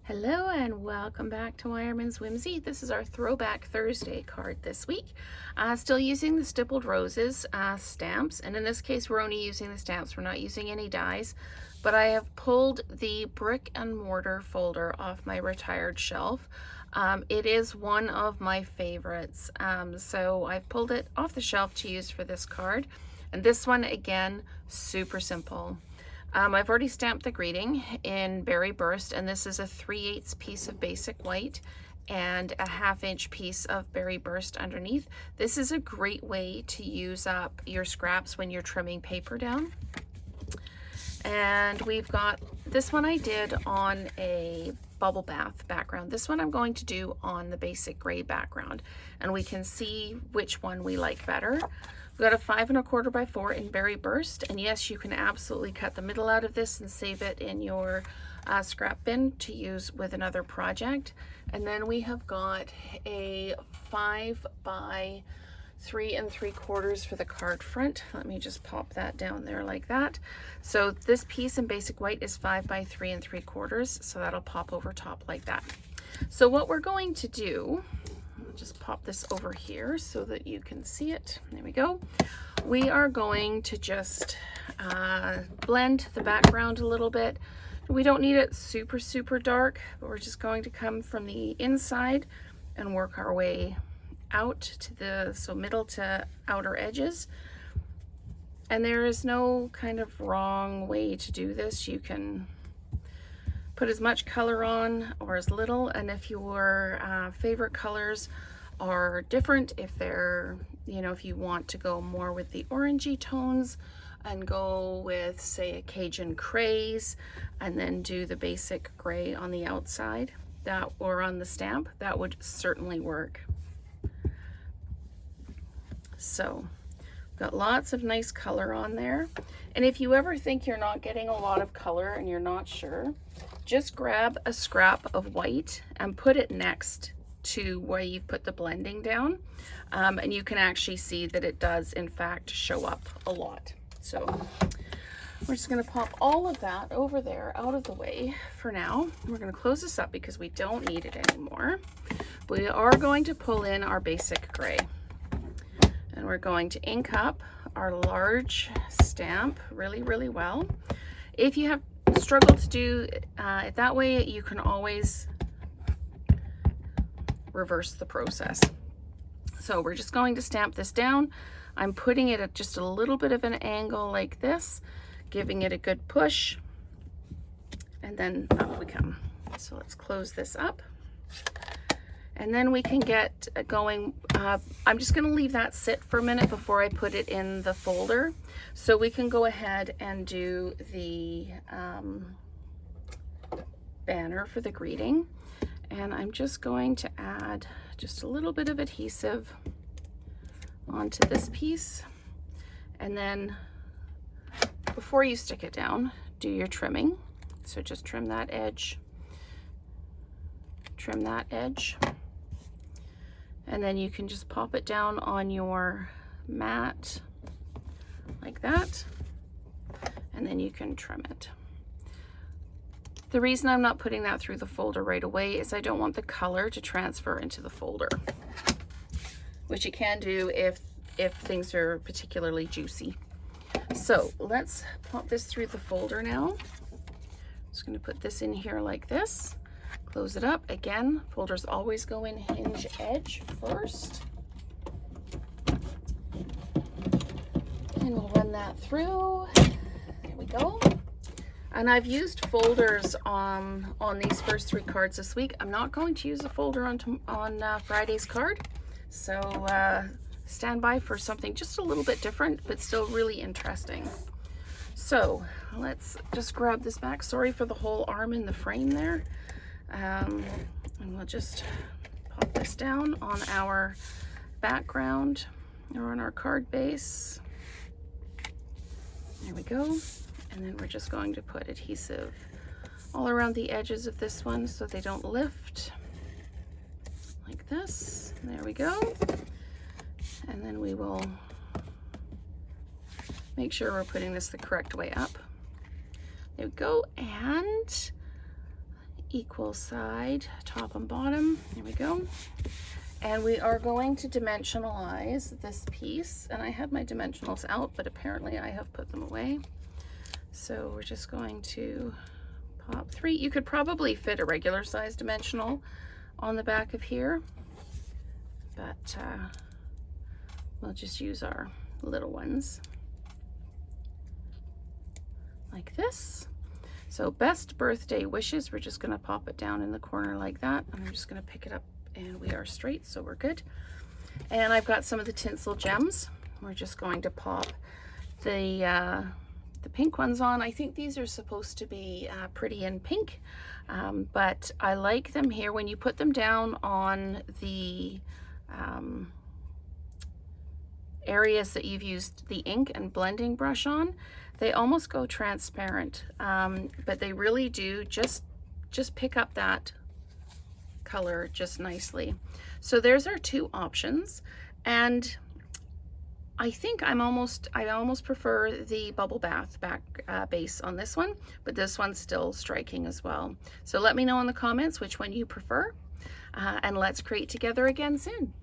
Hello and welcome back to Wireman's Whimsy. This is our Throwback Thursday card this week. Still using the Stippled Roses stamps, and in this case we're only using the stamps. We're not using any dies, but I have pulled the Brick and Mortar folder off my retired shelf. It is one of my favorites, so I've pulled it off the shelf to use for this card. And this one, again, super simple. I've already stamped the greeting in Berry Burst, and this is a 3/8 piece of basic white and a 1/2 inch piece of Berry Burst underneath. This is a great way to use up your scraps when you're trimming paper down. And we've got this one I did on a bubble bath background. This one I'm going to do on the basic gray background, and we can see which one we like better. We've got a 5 1/4 by 4 in Berry Burst, and yes, you can absolutely cut the middle out of this and save it in your scrap bin to use with another project. And then we have got a 5 by 3 3/4 for the card front. Let me just pop that down there like that. So this piece in basic white is 5 by 3 3/4, so that'll pop over top like that. So what we're going to do, just pop this over here so that you can see it. There we go. We are going to just blend the background a little bit. We don't need it super dark, but we're just going to come from the inside and work our way out to the middle to outer edges. And there is no kind of wrong way to do this. You can put as much color on or as little, and if your favorite colors are different, if they're, if you want to go more with the orangey tones and go with, say, a Cajun craze and then do the basic gray on the outside, that, or on the stamp, that would certainly work. So got lots of nice color on there. And if you ever think you're not getting a lot of color and you're not sure, just grab a scrap of white and put it next to where you've put the blending down, and you can actually see that it does in fact show up a lot. So we're just going to pop all of that over there out of the way for now. We're going to close this up because we don't need it anymore. We are going to pull in our basic gray, and we're going to ink up our large stamp really well. If you have struggled to do it that way, you can always reverse the process. So we're just going to stamp this down. I'm putting it at just a little bit of an angle like this, giving it a good push, and then up we come. So let's close this up. And then we can get going. I'm just going to leave that sit for a minute before I put it in the folder, so we can go ahead and do the banner for the greeting. And I'm just going to add just a little bit of adhesive onto this piece. And then before you stick it down, do your trimming. So just trim that edge, trim that edge. And then you can just pop it down on your mat like that, and then you can trim it. The reason I'm not putting that through the folder right away is I don't want the color to transfer into the folder, which you can do if things are particularly juicy. So let's pop this through the folder now. Just going to put this in here like this. Close it up. Again, folders always go in hinge edge first. And we'll run that through. There we go. And I've used folders on these first 3 cards this week. I'm not going to use a folder on Friday's card. So stand by for something just a little bit different, but still really interesting. So let's just grab this back. Sorry for the whole arm in the frame there. And we'll just pop this down on our background or on our card base. There we go. And then we're just going to put adhesive all around the edges of this one so they don't lift like this. There we go. And then we will make sure we're putting this the correct way up. There we go. And equal side, top and bottom. There we go. And we are going to dimensionalize this piece. And I had my dimensionals out, but apparently I have put them away. So we're just going to pop 3. You could probably fit a regular size dimensional on the back of here, but we'll just use our little ones like this. So best birthday wishes, we're just going to pop it down in the corner like that, and I'm just going to pick it up, and we are straight, so we're good. And I've got some of the tinsel gems. We're just going to pop the pink ones on. I think these are supposed to be pretty in pink, but I like them here. When you put them down on the areas that you've used the ink and blending brush on, they almost go transparent, but they really do just pick up that color just nicely. So there's our 2 options, and I think I almost prefer the bubble bath back base on this one, but this one's still striking as well. So let me know in the comments which one you prefer, and let's create together again soon.